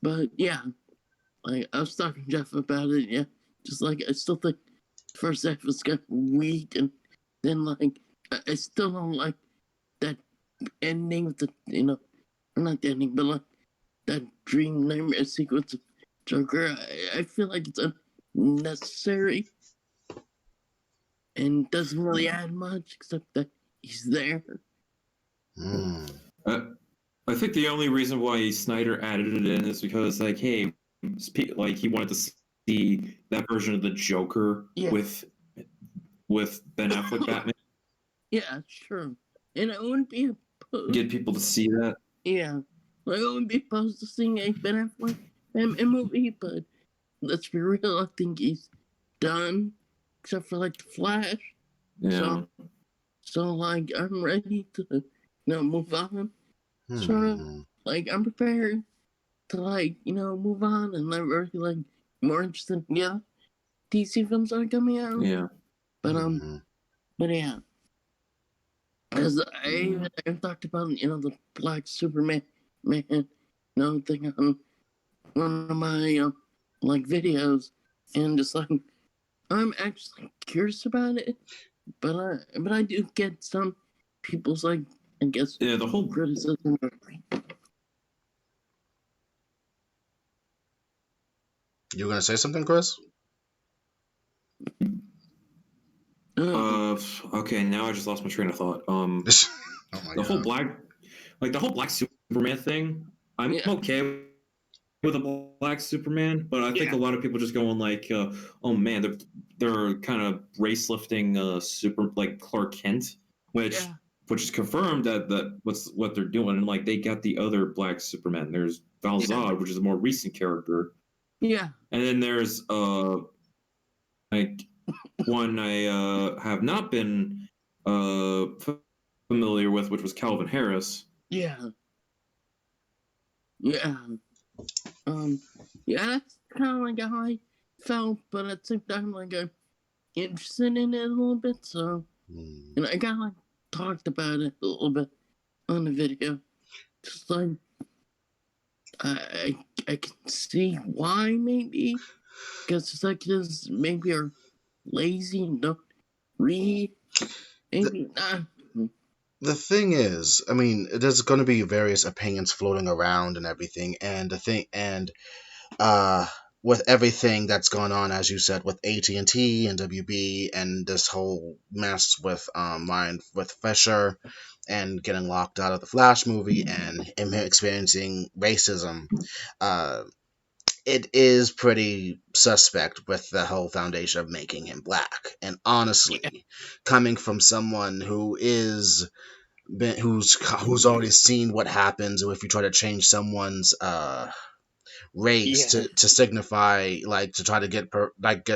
But yeah, like I was talking to Jeff about it. Yeah, just like I still think the first half was kind of weak, and then like I still don't like that ending with the or not the ending, but like that dream nightmare sequence of Joker. I feel like it's unnecessary and doesn't really add much except that he's there. I think the only reason why Snyder added it in is because, like, hey, like he wanted to see that version of the Joker with Ben Affleck Batman. Yeah, sure. And I wouldn't be opposed. Get people to see that. Yeah, like I wouldn't be opposed to seeing a Ben Affleck Batman movie, but let's be real, I think he's done, except for like the Flash. Yeah. So like I'm ready to move on. Sort of like I'm prepared to like move on and not really like more interested in DC films that are coming out. Yeah. But yeah. As I talked about, the Black Superman thing on one of my like videos, and just like I'm actually curious about it, but I do get some people's like I guess the whole criticism. You gonna say something, Chris? Okay, now I just lost my train of thought. The whole black Superman thing. I'm okay with a black Superman, but I think a lot of people just going like, "Oh man, they're kind of race lifting super like Clark Kent," which is confirmed that what they're doing, and like they got the other black Superman. There's Val Zod, which is a more recent character. Yeah, and then there's like one I have not been familiar with, which was Calvin Harris. Yeah. That's kind of like how I felt, but at the same time, like I'm interested in it a little bit. So, and I kind of like talked about it a little bit on the video. Just like I can see why maybe because executives maybe are lazy and don't read. Maybe not. The thing is, I mean, there's going to be various opinions floating around and everything, and with everything that's going on, as you said, with AT&T and WB, and this whole mess with with Fisher, and getting locked out of the Flash movie, and him experiencing racism, it is pretty suspect with the whole foundation of making him black. And honestly, coming from someone who's already seen what happens if you try to change someone's race to signify, like, to try to get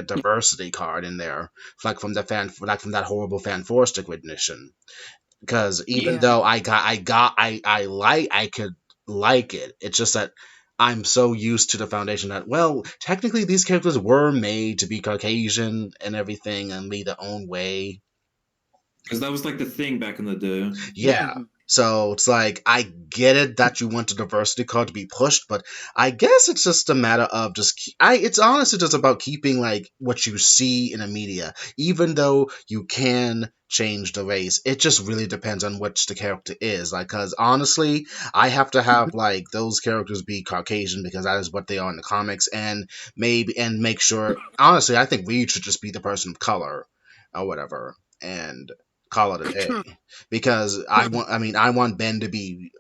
diversity card in there, like from that horrible fan forced recognition. Because even though I could like it, it's just that I'm so used to the foundation that, well, technically these characters were made to be Caucasian and everything and lead their own way. Because that was like the thing back in the day. Yeah. So it's like, I get it that you want the diversity card to be pushed, but I guess it's just a matter of it's honestly just about keeping like what you see in the media. Even though you can change the race, it just really depends on which the character is. Like, because honestly, I have to have like those characters be Caucasian because that is what they are in the comics, and make sure. Honestly, I think Reed should just be the person of color or whatever, and call it a day, because I want Ben to be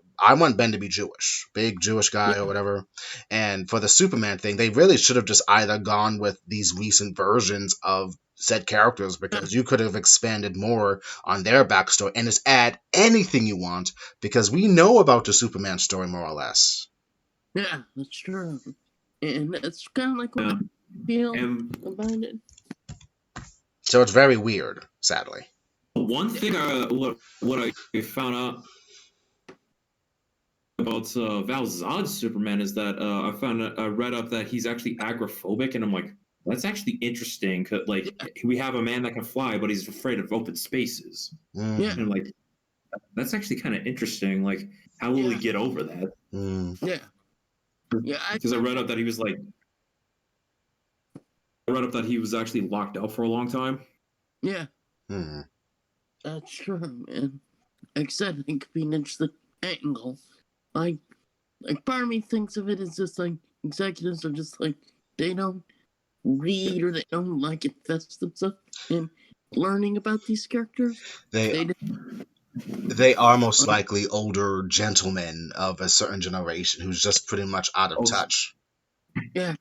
Jewish, big Jewish guy or whatever. And for the Superman thing, they really should have just either gone with these recent versions of said characters, because you could have expanded more on their backstory and just add anything you want, because we know about the Superman story more or less. Yeah, that's true, and that's kind of like what I feel about it. So it's very weird, sadly. One thing what I found out about Val Zod's Superman is that I read up that he's actually agoraphobic, and I'm like, that's actually interesting. Cause like we have a man that can fly, but he's afraid of open spaces. Yeah, and like that's actually kind of interesting. Like, how will he get over that? Yeah, Yeah, because I read up that he was like, I read up that he was actually locked up for a long time. Yeah, that's true, man. Like I said, it could be an interesting angle. Like part of me thinks of it as just like executives are just like they don't read or they don't like invest themselves in learning about these characters. They are most likely older gentlemen of a certain generation who's just pretty much out of touch. Yeah.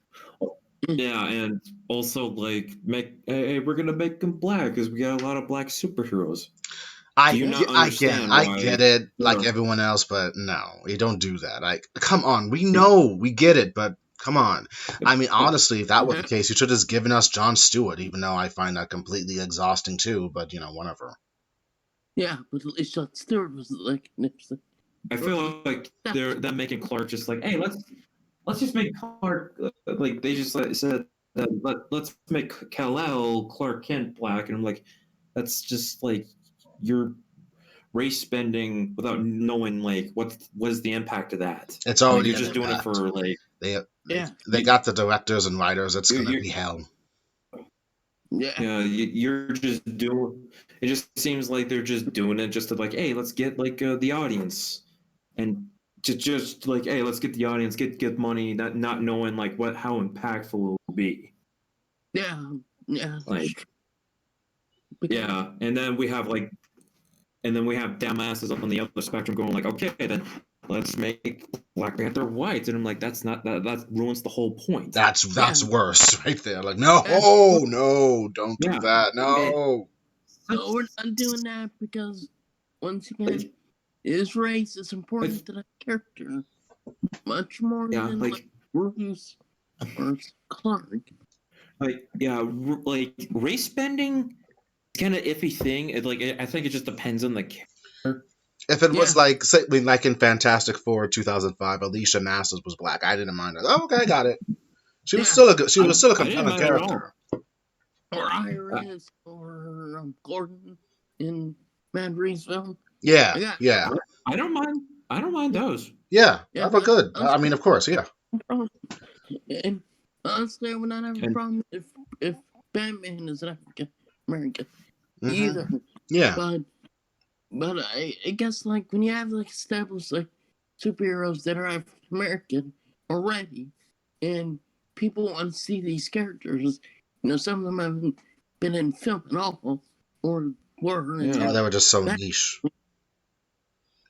Yeah, and also like hey, we're gonna make them black because we got a lot of black superheroes. Do you not understand why? I get it, like everyone else, but no, you don't do that. Like, come on, we know, we get it, but come on. I mean, honestly, if that were the case, you should have just given us Jon Stewart, even though I find that completely exhausting too, but, whatever. Yeah, but at least Jon Stewart was like Nipsey. I feel like they're making Clark just like, hey, let's just make Clark like they just said that let's make Kal-El Clark Kent black, and I'm like, that's just like you're race spending without knowing like what is the impact of that. It's already you're just doing it for like they got the directors and writers. It's gonna be hell. Yeah, you're just doing. It just seems like they're just doing it just to like, hey, let's get like the audience, and just like, hey, let's get the audience, get money, not knowing like how impactful it will be. Yeah, like, yeah, and then we have dumbasses on the other spectrum going like, okay, then let's make Black Panther white, and I'm like, that's not that ruins the whole point. That's worse right there. Like, no, don't do that. No. So we're not doing that because once again, is race is important to that character much more than like Bruce or Clark. Like, like race bending, kind of iffy thing. I think it just depends on the character. If it was like, say, like in Fantastic Four 2005, Alicia Masters was black, I didn't mind it. Oh, okay, I got it. She was still a compelling character. Or Iris, or Gordon in Mad Reeves film. Yeah. I don't mind those. Yeah, that were good. I mean, of course, yeah. And honestly, I would not have a problem if Batman is African American either. Yeah. But I guess like when you have like established like superheroes that are African American already, and people want to see these characters, some of them haven't been in film at all, or were. They were just so niche.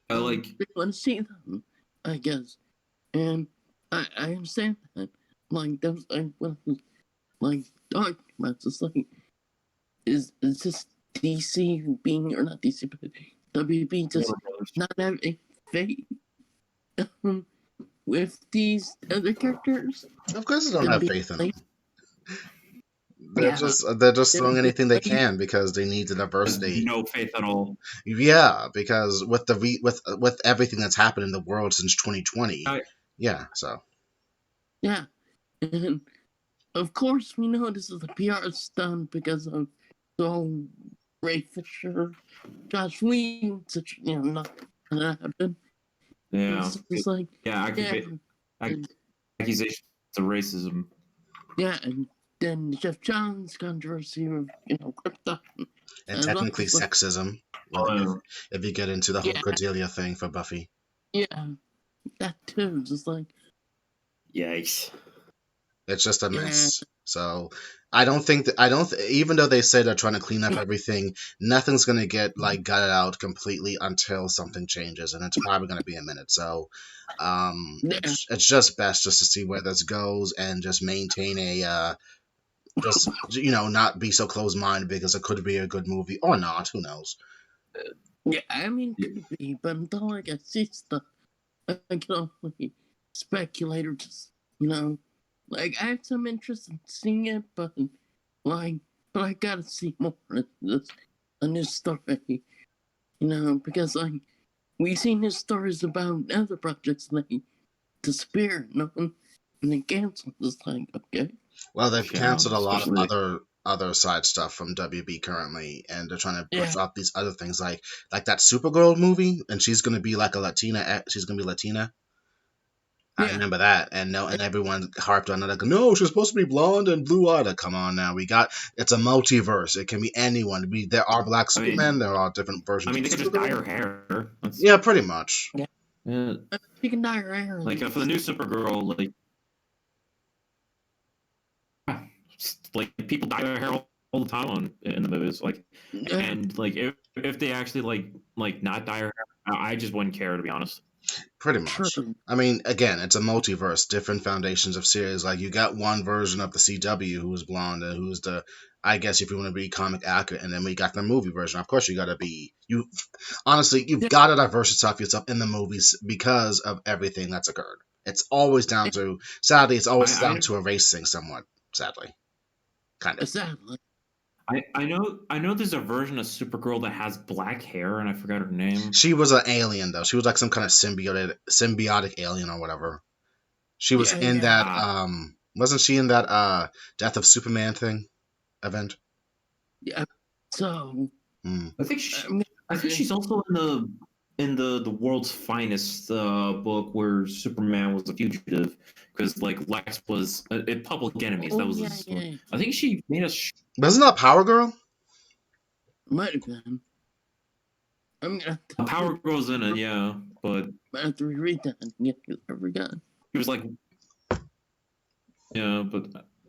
They want to see them, I guess, and I understand that. Like that was like talking about just like is this DC being, or not DC, but WB just not having faith with these other characters? Of course, they don't have faith in them. They're just throwing anything they can because they need the diversity. No faith at all. Yeah, because with with everything that's happened in the world since 2020. And of course we know this is a PR stunt because of the whole Ray Fisher, Josh Whedon, such not gonna happen. Yeah, it's like accusations of racism. Yeah, and then Jeff Johns' controversy of Krypton, and technically sexism. If you get into the whole Cordelia thing for Buffy. Yeah, that too. Just like, yikes. It's just a mess. So I don't think even though they say they're trying to clean up everything, nothing's going to get like gutted out completely until something changes, and it's probably going to be a minute. So it's just best just to see where this goes and just maintain a just not be so close-minded, because it could be a good movie or not. Who knows? Yeah, I mean, could be, but until I can see stuff, I can only speculate or just like, I have some interest in seeing it, but I gotta see more of this, a new story, because like we've seen new stories about other projects like disappear, and they cancel. Just like, okay. Well, they've canceled a lot of other side stuff from WB currently, and they're trying to push out these other things like that Supergirl movie, and she's gonna be like a Latina. She's gonna be Latina. I remember that, and everyone harped on it like, no, she's supposed to be blonde and blue-eyed. Like, come on now, it's a multiverse. It can be anyone. There are Black Supermen. There are different versions. They could just dye her hair. Yeah, pretty much. Yeah, she can dye her hair. Like for the new Supergirl, like people dye their hair all the time in the movies. And if they actually not dye her hair, I just wouldn't care, to be honest. Pretty much. I mean, again, it's a multiverse, different foundations of series. Like, you got one version of the CW who's blonde and who's I guess if you want to be comic accurate, and then we got the movie version. Of course, you've got to diversify yourself in the movies because of everything that's occurred. It's always down to, sadly, to erasing somewhat, sadly. Kind of. Sadly. I know there's a version of Supergirl that has black hair, and I forgot her name. She was an alien, though. She was like some kind of symbiotic alien or whatever. She was in that, wasn't she in that Death of Superman event? Yeah. So I think she's also in the World's Finest book where Superman was a fugitive because Lex was in Public Enemies. That was I think she made us. Wasn't that Power Girl? Might have been. Power Girl's in it, yeah, but I have to reread that. Yeah, I forgot. He was yeah, but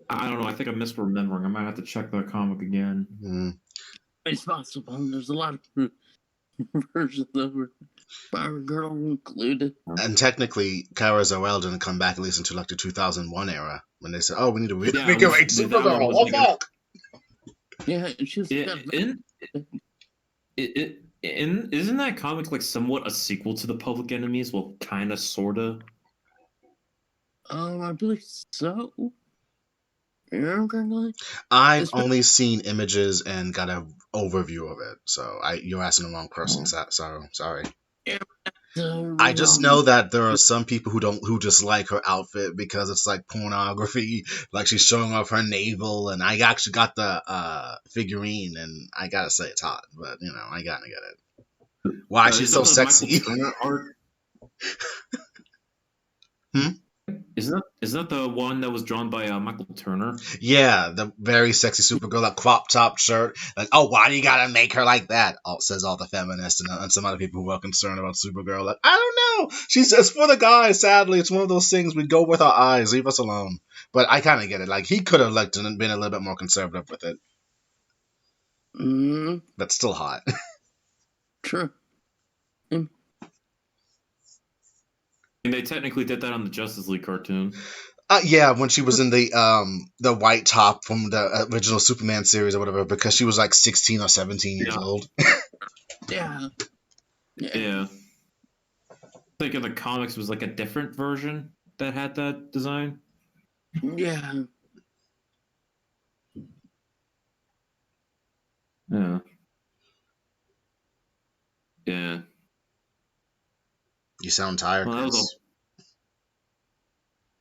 I don't know. I think I'm misremembering. I might have to check the comic again. It's possible. There's a lot of versions of her. Power Girl included. And technically, Kara Zor-El didn't come back at least until the 2001 era when they said, "Oh, we need to reinvigorate Supergirl." Oh fuck! Yeah, she's isn't that comic somewhat a sequel to the Public Enemies? Well, kind of, sorta. I believe so. I've only seen images and got an overview of it, so you're asking the wrong person. Sorry. Yeah, I just know that there are some people who just like her outfit because it's like pornography, like she's showing off her navel, and I actually got the figurine, and I gotta say it's hot, but I gotta get it. Why she's so sexy? Isn't that the one that was drawn by Michael Turner? Yeah, the very sexy Supergirl, that crop top shirt. Like, oh, why do you gotta make her like that? Says all the feminists and some other people who are concerned about Supergirl. Like, I don't know. It's for the guys. Sadly, it's one of those things we go with our eyes. Leave us alone. But I kind of get it. Like, he could have been a little bit more conservative with it. But still hot. True. And they technically did that on the Justice League cartoon. Yeah, when she was in the white top from the original Superman series or whatever, because she was like 16 or 17 years old. Yeah. I think in the comics was a different version that had that design. Yeah. Yeah. You sound tired. Well, that was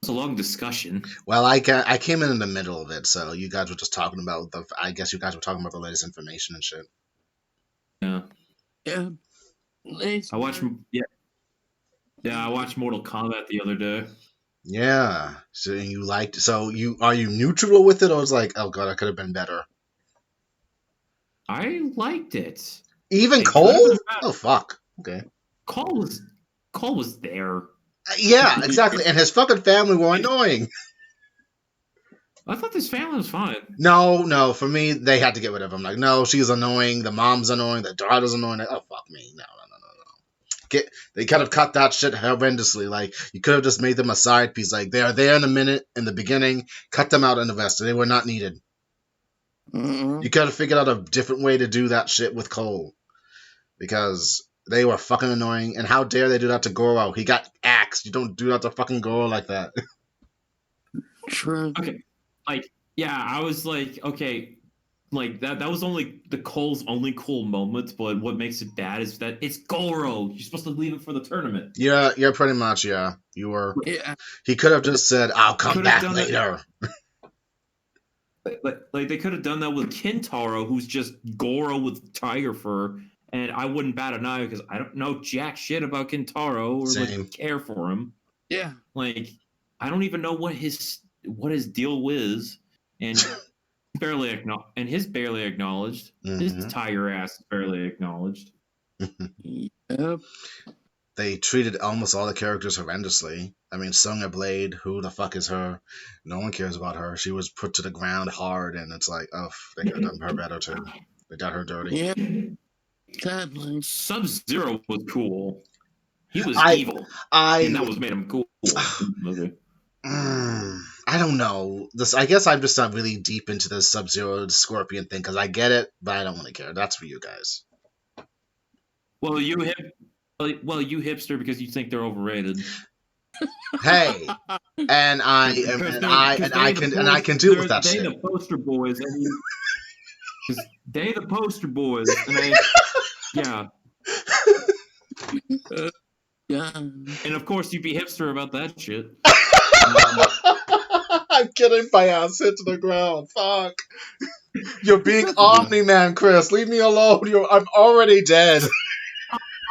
a long discussion. Well, I came in the middle of it, so you guys were just talking about I guess you guys were talking about the latest information and shit. Yeah. Yeah. I watched. I watched Mortal Kombat the other day. Yeah. So you liked? So are you neutral with it, or it's like, oh god, I could have been better? I liked it. Even Cole? Oh fuck. Okay. Cole was there. Yeah, exactly. And his fucking family were annoying. I thought this family was fine. No. For me, they had to get rid of him. Like, no, she's annoying. The mom's annoying. The daughter's annoying. Like, oh, fuck me. No. They could have cut that shit horrendously. Like, you could have just made them a side piece. Like, they are there in a minute in the beginning. Cut them out in the rest. They were not needed. Mm-hmm. You could have figured out a different way to do that shit with Cole. Because they were fucking annoying. And how dare they do that to Goro? He got axed. You don't do that to fucking Goro like that. True. Okay. I was like, okay, that was only the Cole's only cool moment, but what makes it bad is that it's Goro. You're supposed to leave it for the tournament. Yeah, pretty much, yeah. You were. Yeah. He could have just said, I'll come back later. They could have done that with Kintaro, who's just Goro with tiger fur, and I wouldn't bat an eye because I don't know jack shit about Kintaro or care for him. Yeah. Like, I don't even know what his deal is, and barely acknowledged. His tiger ass is barely acknowledged. Yep. They treated almost all the characters horrendously. I mean, Sonya Blade, who the fuck is her? No one cares about her. She was put to the ground hard, and it's like, oh, they could have done her better too. They got her dirty. Yeah. Sadly. Sub-Zero was cool. He was evil, and that was made him cool. Okay. I don't know. I guess I'm just not really deep into the Sub-Zero Scorpion thing because I get it, but I don't really care. That's for you guys. Well, you hipster because you think they're overrated. Hey, and I can deal with that shit. They the poster boys. They the poster boys, and yeah. Yeah. And of course, you'd be hipster about that shit. I'm getting my ass hit to the ground. Fuck. You're being Omni-Man, Chris. Leave me alone. I'm already dead.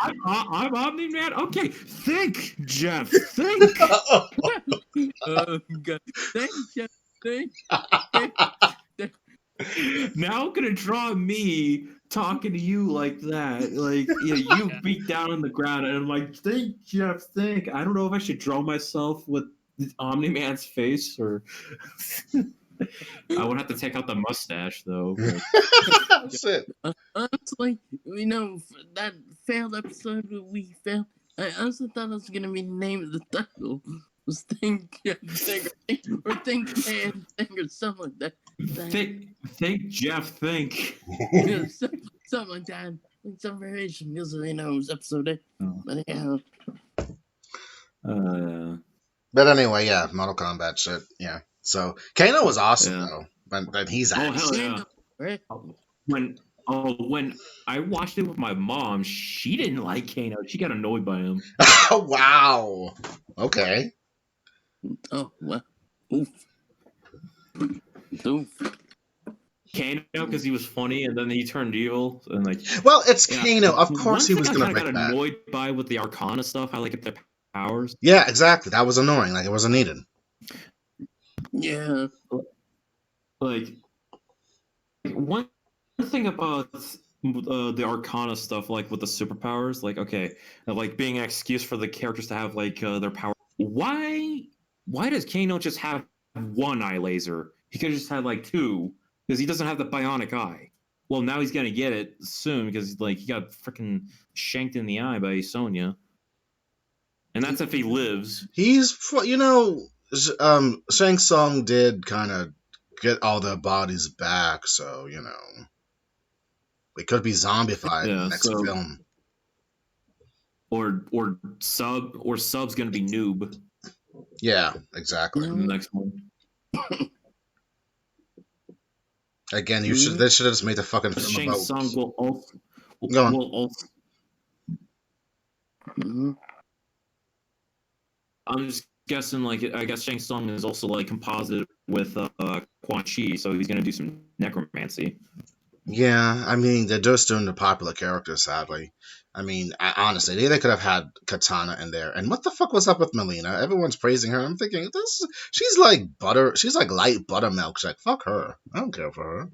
I'm Omni-Man? Okay. Think, Jeff. Think. Oh, God. Thanks, Jeff. Thanks. Now gonna draw me talking to you like that. Like, you beat down on the ground, and I'm like, think, Jeff, think. I don't know if I should draw myself with Omni-Man's face, or I would have to take out the mustache, though. Shit. Honestly, that failed episode we failed. I honestly thought it was gonna be the name of the title. Was think, Jeff, think, or think, man, think, or something like that. Think, Jeff, think. Something like that. Some variation because it was episode 8. Oh. But yeah. But anyway, yeah, Mortal Kombat shit. Yeah. So Kano was awesome though. But he's hell yeah. Right? When I watched it with my mom, she didn't like Kano. She got annoyed by him. Wow. Okay. Oh, wow. Oof. Kano because he was funny, and then he turned evil, and like. Well, it's Kano. Of course, he was gonna break that. Got annoyed by with the Arcana stuff. How they get their powers. Yeah, exactly. That was annoying. Like it wasn't needed. Yeah. Like one thing about the Arcana stuff, like with the superpowers, like like being an excuse for the characters to have like their power. Why does Kano just have one eye laser? He could have just had like 2, because he doesn't have the bionic eye. Well, now he's gonna get it soon because like he got freaking shanked in the eye by Sonya, and that's if he lives. He's Shang Tsung did kind of get all their bodies back, so they could be zombified in the next film. Or Sub's gonna be Noob. Yeah, exactly. In the next one. Again, they should have just made the fucking film Shang about. Tsung will also. Go on. I'm just guessing, like, I guess Shang Tsung is also like composite with Quan Chi, so he's gonna do some necromancy. Yeah, I mean they're just doing the popular characters, sadly. I mean, honestly, they could have had Katana in there. And what the fuck was up with Melina? Everyone's praising her. I'm thinking, she's like butter. She's like light buttermilk. She's like, fuck her. I don't care for her.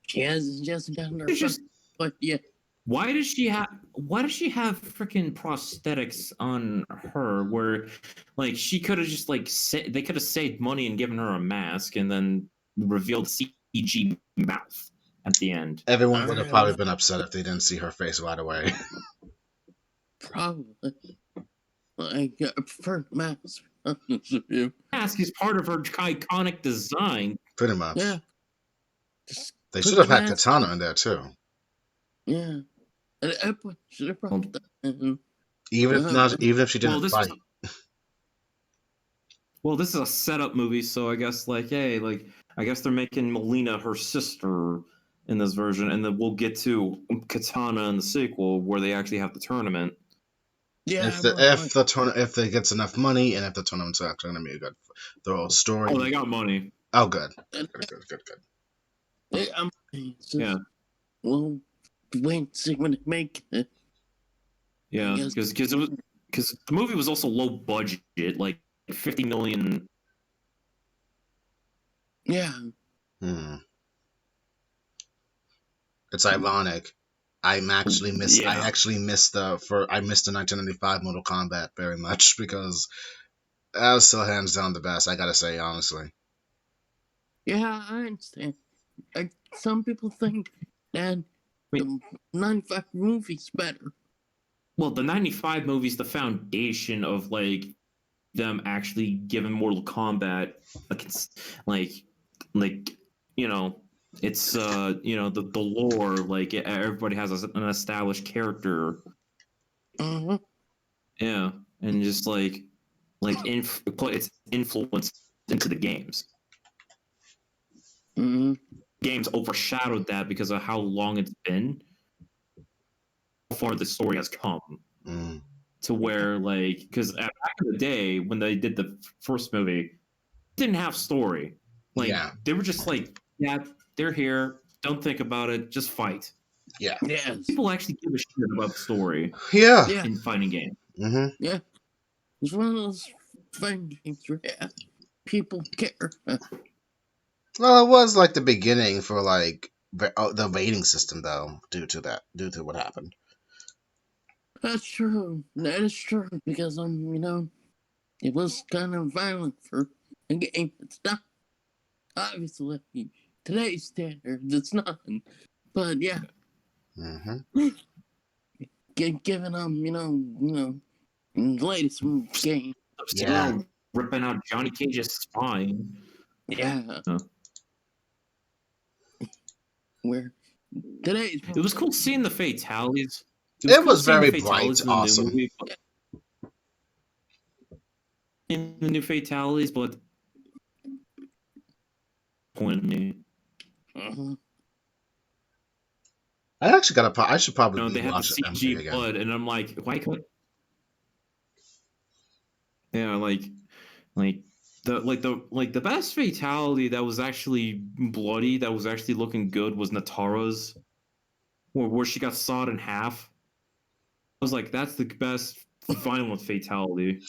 She has just gotten her. But yeah. Why does she have freaking prosthetics on her? Where, like, she could have just like they could have saved money and given her a mask and then revealed CG mouth at the end. Everyone would have probably been upset if they didn't see her face right away. Probably. I prefer mask. Mask is part of her iconic design. Pretty much. Yeah. They should have had Katana in there too. Yeah. Should have brought that. Even if she didn't fight. Well, this is a setup movie, so I guess I guess they're making Melina her sister in this version, and then we'll get to Katana in the sequel where they actually have the tournament. Yeah, if they gets enough money, and if the tournament's actually going to be a good thorough story. Oh, they got money. Oh, good. Yeah. Well, wait, see when they make it. Yeah, because because the movie was also low budget, like 50 million. Yeah. It's ironic. I actually missed Yeah. the 1995 Mortal Kombat very much because that was still hands down the best. I gotta say honestly. Yeah, I understand. Some people think that the 95 movie's better. Well, the 95 movie's the foundation of like them actually giving Mortal Kombat like you know it's the lore, like everybody has an established character. Uh-huh. Yeah, and just put its influence into the games. Mm-hmm. Games overshadowed that because of how long it's been, how far the story has come. To where, like, because back in the day when they did the first movie, didn't have story. Like, they were just like, yeah, they're here. Don't think about it. Just fight. Yeah. Yes. People actually give a shit about the story. Yeah. In fighting games. Mm-hmm. Yeah. It's one of those fighting games where people care. Well, it was like the beginning for like the rating system, though, due to what happened. That's true. That is true because it was kind of violent for a game. It's not obviously today's standards. It's not, but yeah. Mm-hmm. Given the latest game. Yeah. Ripping out Johnny Cage's spine. Yeah. Where today it was cool seeing the fatalities. It was very bright, awesome. Movie, in the new fatalities, but point me. I actually I should probably they had the CG again. blood, and I'm like, why could? Yeah, the best fatality that was actually bloody, that was actually looking good, was Natara's, where she got sawed in half. I was like, that's the best violent fatality.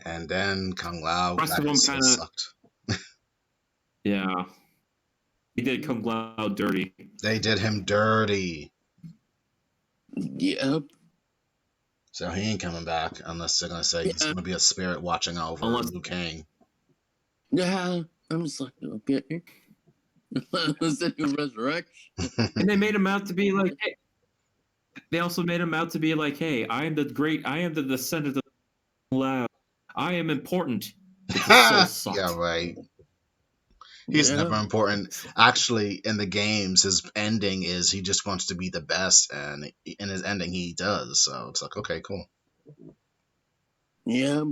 And then Kung Lao rest of them kind of sucked. Yeah, he did Kung Lao dirty. They did him dirty. Yep. So he ain't coming back unless they're gonna say he's gonna be a spirit watching over Liu Kang. Yeah, I'm just like, okay. Is it a resurrection? And they made him out to be like, hey. They also made him out to be like, hey, I am the descendant of Lao. I am important. Yeah, right. He's never important. Actually, in the games, his ending is he just wants to be the best, and in his ending, he does. So it's like, okay, cool. Yeah.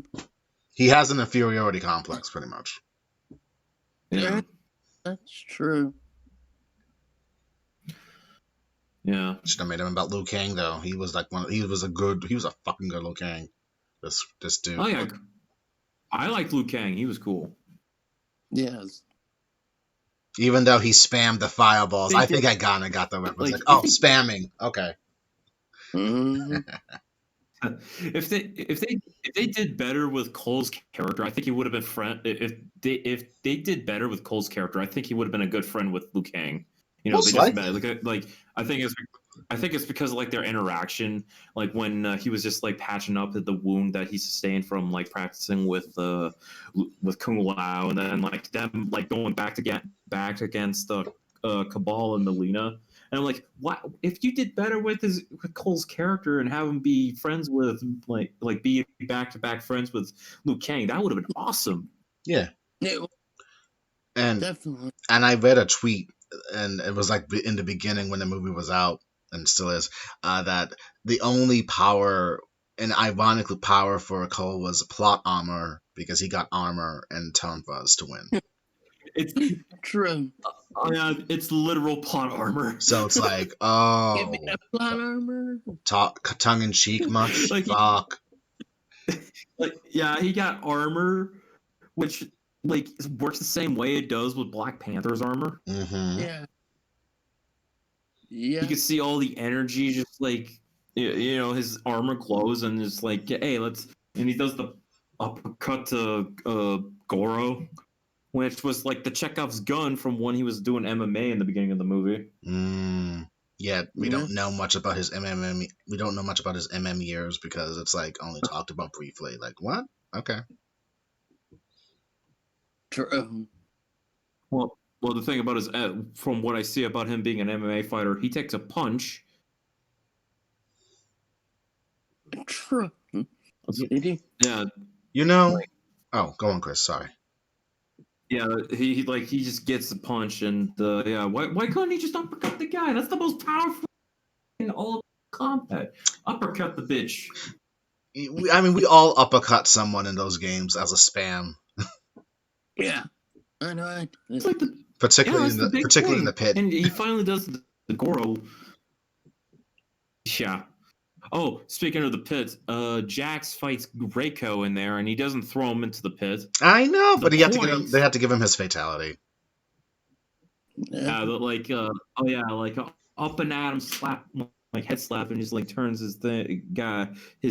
He has an inferiority complex, pretty much. Yeah, that's true. Yeah. Should have made him about Liu Kang, though. He was like he was a fucking good Liu Kang. This dude. Oh yeah, I liked Liu Kang. He was cool. Yes. Even though he spammed the fireballs, I think I got the reference. Like, spamming. Okay. Mm-hmm. if they did better with Cole's character, I think he would have been if they did better with Cole's character, I think he would have been a good friend with Liu Kang. They just met. Like I think it's because of like their interaction, like when he was just like patching up the wound that he sustained from like practicing with Kung Lao, and then like them like going back against the Cabal and Melina. And I'm like, what if you did better with Cole's character and have him be friends with like be back-to-back friends with Liu Kang? That would have been awesome. Yeah. And definitely. And I read a tweet, and it was like in the beginning when the movie was out, and still is, that the only power, and ironically power for Cole, was plot armor, because he got armor and Tongue Fuzz to win. It's true. Yeah, it's literal plot armor. So it's like, oh, give me that plot armor. Tongue in cheek much? Like, fuck. Yeah, he got armor, which like works the same way it does with Black Panther's armor. Mm-hmm. Yeah. Yeah. You can see all the energy just like you know, his armor glows, and it's like, hey, let's. And he does the uppercut to Goro, which was like the Chekhov's gun from when he was doing MMA in the beginning of the movie. Yeah, we don't know much about his MM. We don't know much about his MM years because it's like only talked about briefly. Like what? Okay. True. Well, the thing about his, from what I see about him being an MMA fighter, he takes a punch. True. Yeah. You know. Oh, go on, Chris. Sorry. Yeah, he just gets the punch, and yeah, why couldn't he just uppercut the guy? That's the most powerful in all of combat. Uppercut the bitch. I mean, we all uppercut someone in those games as a spam. Yeah, I know. It's like particularly in the pit. And he finally does the Goro. Yeah. Oh, speaking of the pit, Jax fights Reiko in there, and he doesn't throw him into the pit. I know, but they had to give him his fatality. Yeah, like up and at him, slap, like head slap, and just like turns his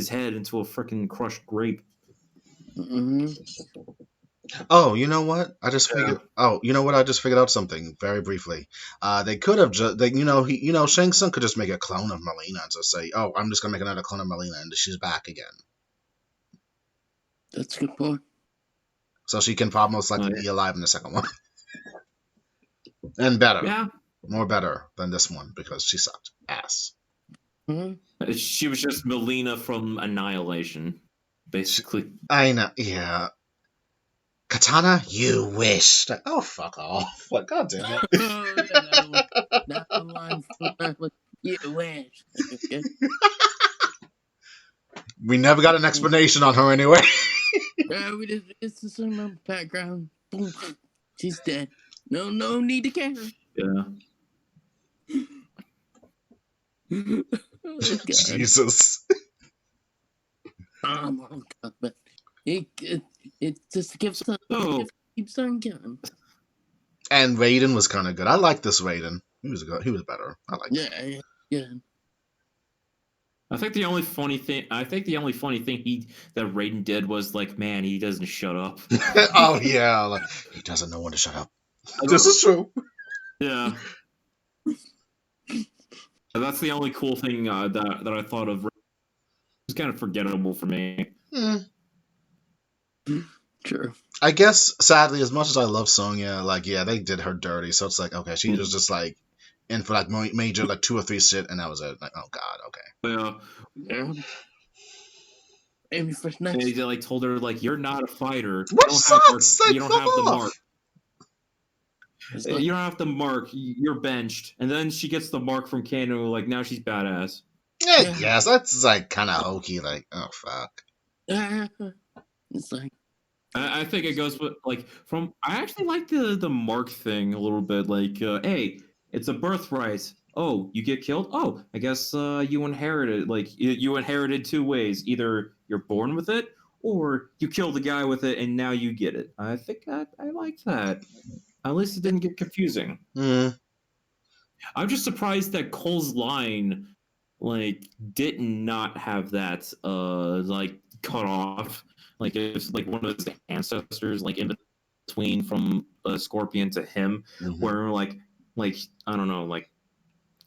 head into a freaking crushed grape. Oh, you know what? I just figured. Oh, you know what? I just figured out something very briefly. They could have just, Shang Tsung could just make a clone of Melina and just say, "Oh, I'm just gonna make another clone of Melina, and she's back again." That's a good point. So she can probably most likely be alive in the second one, and better, more better than this one because she sucked ass. She was just Melina from Annihilation, basically. I know, yeah. Katana, you wish. Oh, fuck off. Like, God damn it. You wish. Okay. We never got an explanation on her anyway. It's the same background. Boom. She's dead. No need to care. Yeah. Oh, Jesus. Oh, God, but it just keeps on going. And Raiden was kind of good. I like this Raiden. He was good. He was better. I like. Yeah. I think the only funny thing that Raiden did was like, man, he doesn't shut up. Oh yeah, like, he doesn't know when to shut up. This is true. Yeah. That's the only cool thing that I thought of. It's kind of forgettable for me. True. I guess, sadly, as much as I love Sonya, like, yeah, they did her dirty. So it's like, okay, she was just like in for like major like 2 or 3 shit, and that was it. Like, oh god, okay. Yeah. Maybe for next. They like told her like, you're not a fighter. What sucks? You don't have the mark. You don't have the mark. You're benched. And then she gets the mark from Kano. Like now she's badass. Yeah, yes, that's like kind of hokey. Like, oh fuck. It's like. I think it goes with like from. I actually like the mark thing a little bit. Like, hey, it's a birthright. Oh, you get killed. Oh, I guess you inherited. Like you inherited 2 ways. Either you're born with it, or you kill the guy with it, and now you get it. I think I like that. At least it didn't get confusing. I'm just surprised that Cole's line, like, did not have that like cut off. Like it's like one of his ancestors, like in between from Scorpion to him, where like I don't know, like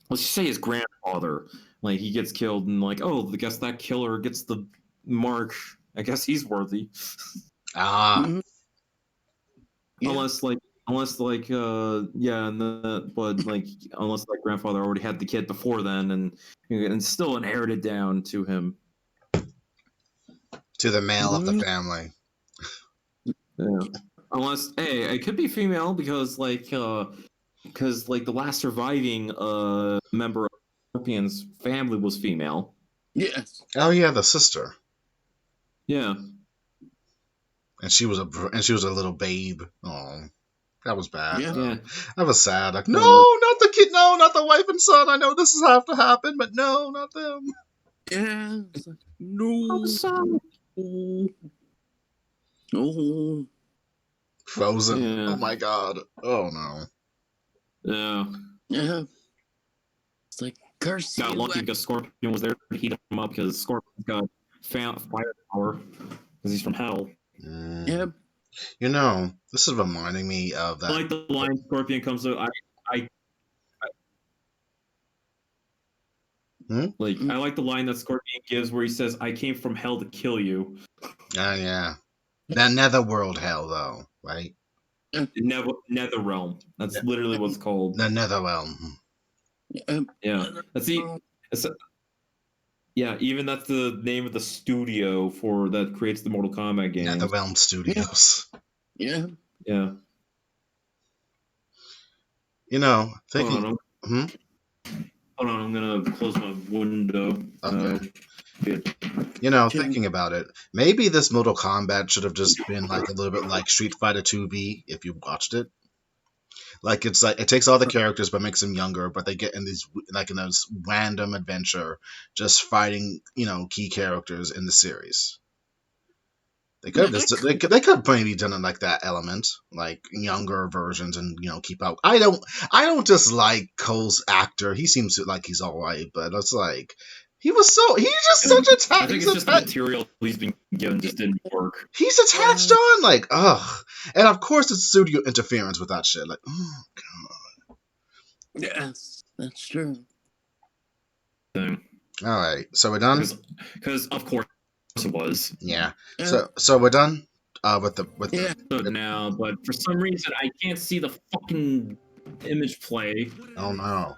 let's just say his grandfather, like he gets killed, and like I guess that killer gets the mark. I guess he's worthy. Yeah. Unless unless that grandfather already had the kid before then, and still inherited down to him. To the male of the family. Yeah. Unless, it could be female because the last surviving member of Scorpion's family was female. Yes. Oh yeah, the sister. Yeah. And she was a little babe. Oh, that was bad. Yeah. That was sad. Like, no, not the kid. No, not the wife and son. I know this is have to happen, but no, not them. Yeah. It's like, no. Oh. Frozen. Yeah. Oh my god. Oh no. Yeah. Yeah. It's like, Curse got you, lucky because Scorpion was there to heat him up because Scorpion's got fire power because he's from hell. Yep. You know, this is reminding me of that. I like the line Scorpion comes to. I like the line that Scorpion gives where he says, "I came from hell to kill you." Yeah. That netherworld hell, though, right? Nether realm. That's literally what it's called. The netherrealm. Yeah, even that's the name of the studio that creates the Mortal Kombat games. NetherRealm Studios. Yeah. Yeah. You know, thinking. Hold on, I'm gonna close my window. Okay. You know, thinking about it, maybe this Mortal Kombat should have just been like a little bit like Street Fighter 2B if you watched it. Like it's like it takes all the characters but makes them younger, but they get in these in this random adventure, just fighting key characters in the series. They could have maybe done it like that element, like younger versions, and keep out. I don't dislike Cole's actor. He seems like he's all right, but it's like he's just such a I think it's just the material he's been given just didn't work. He's attached on like ugh, and of course it's studio interference with that shit. Like oh god. Yes, that's true. Thing. All right, so we're done. Because of course it was. Yeah. So we're done with the now, but for some reason I can't see the fucking image play. Oh no.